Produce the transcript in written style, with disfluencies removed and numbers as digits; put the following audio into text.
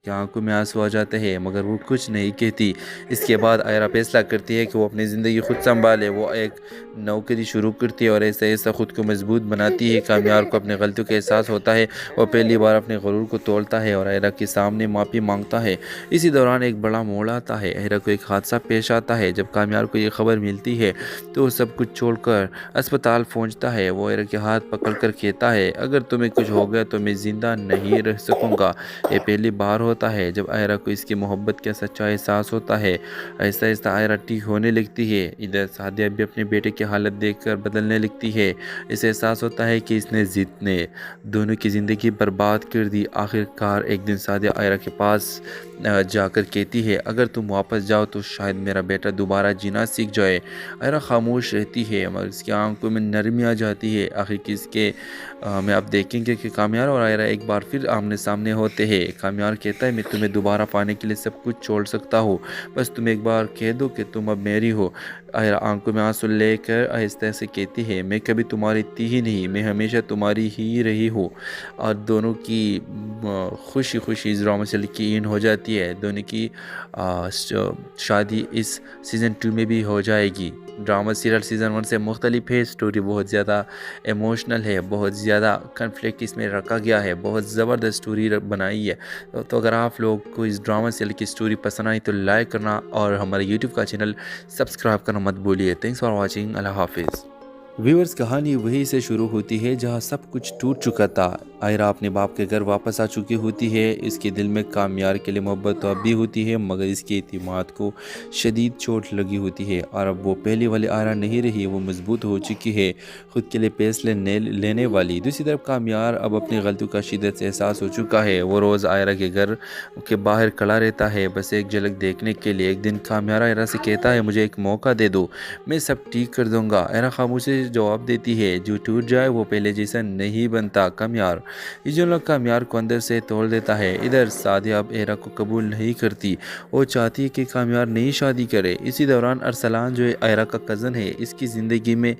کی آنکھوں میں آنسو آ جاتے ہیں مگر وہ کچھ نہیں کہتی۔ اس کے بعد آئرہ فیصلہ کرتی ہے کہ وہ اپنی زندگی خود سنبھالے۔ وہ ایک نوکری شروع کرتی ہے اور ایسا ایسا خود کو مضبوط بناتی ہے۔ کامیار کو اپنے غلطیوں کا احساس ہوتا ہے۔ وہ پہلی بار اپنے غرور کو توڑتا ہے اور آئرہ کے سامنے معافی مانگتا ہے۔ اسی دوران ایک بڑا موڑ آتا ہے۔ آئرہ کو ایک حادثہ پیش آتا ہے۔ جب کامیار کو یہ خبر ملتی ہے تو وہ سب کچھ چھوڑ کر اسپتال پہنچتا ہے۔ وہ آئرہ کے ہاتھ پکڑ کر کہتا ہے اگر تمہیں کچھ ہو گیا تو میں زندہ نہیں رہ سکوں گا۔ یہ پہلی بار ہوتا ہے جب آئرہ کو اس کی محبت کا سچا احساس ہوتا ہے۔ آہستہ آہستہ آئرہ ٹھیک ہونے لگتی ہے۔ ادھر سعدیہ بھی اپنے بیٹے کی حالت دیکھ کر بدلنے لگتی ہے۔ اسے احساس ہوتا ہے کہ اس نے ضد نے دونوں کی زندگی برباد کر دی۔ آخر کار ایک دن سعدیہ آئرہ کے پاس جا کر کہتی ہے اگر تم واپس جاؤ تو شاید میرا بیٹا دوبارہ جینا سیکھ جائے۔ آئرہ خاموش رہتی ہے مگر اس کی آنکھوں میں نرمی آ جاتی ہے۔ آخر کس کے میں آپ دیکھیں گے کہ کامیار اور آئرہ ایک بار پھر آمنے سامنے ہوتے ہیں۔ کامیار کہتا ہے میں تمہیں دوبارہ پانے کے لیے سب کچھ چھوڑ سکتا ہوں، بس تم ایک بار کہہ دو کہ تم اب میری ہو۔ آئرہ آنکھوں میں آنسو لے کر آہستہ سے کہتی ہے میں کبھی تمہاری تھی ہی نہیں، میں ہمیشہ تمہاری ہی رہی ہوں۔ اور دونوں کی خوشی خوشی اس ڈرامے سے یقین ہو جاتی ہے۔ دونوں کی شادی اس سیزن 2 میں بھی ہو جائے گی۔ ڈرامہ سیریل سیزن 1 سے مختلف ہے۔ سٹوری بہت زیادہ ایموشنل ہے، بہت زیادہ کنفلکٹ اس میں رکھا گیا ہے، بہت زبردست سٹوری بنائی ہے۔ تو اگر آپ لوگ کو اس ڈرامہ سیریل کی سٹوری پسند آئی تو لائک کرنا اور ہمارے یوٹیوب کا چینل سبسکرائب کرنا مت بھولیے۔ Thanks for watching. اللہ حافظ۔ ویورز کہانی وہیں سے شروع ہوتی ہے جہاں سب کچھ ٹوٹ چکا تھا۔ آئرہ اپنے باپ کے گھر واپس آ چکی ہوتی ہے۔ اس کے دل میں کامیار کے لیے محبت تو اب بھی ہوتی ہے مگر اس کے اعتماد کو شدید چوٹ لگی ہوتی ہے۔ اور اب وہ پہلی والی آئرہ نہیں رہی، وہ مضبوط ہو چکی ہے، خود کے لیے فیصلے لینے والی۔ دوسری طرف کامیار اب اپنی غلطیوں کا شدت سے احساس ہو چکا ہے۔ وہ روز آئرہ کے گھر کے باہر کھڑا رہتا ہے بس ایک جھلک دیکھنے کے لیے۔ ایک دن کامیار آئرہ سے کہتا ہے مجھے ایک موقع دے دو، میں سب ٹھیک کر دوں گا۔ آئرہ خاموشی جواب دیتی ہے جو ٹوٹ جائے وہ پہلے جیسا نہیں بنتا کامیار۔ یہ جملہ کامیار کو اندر سے توڑ دیتا ہے۔ ادھر سعدیہ اب آئرہ کو قبول نہیں کرتی، وہ چاہتی ہے کہ کامیار نئی شادی کرے۔ اسی دوران ارسلان جو آئرہ کا کزن ہے اس کی زندگی میں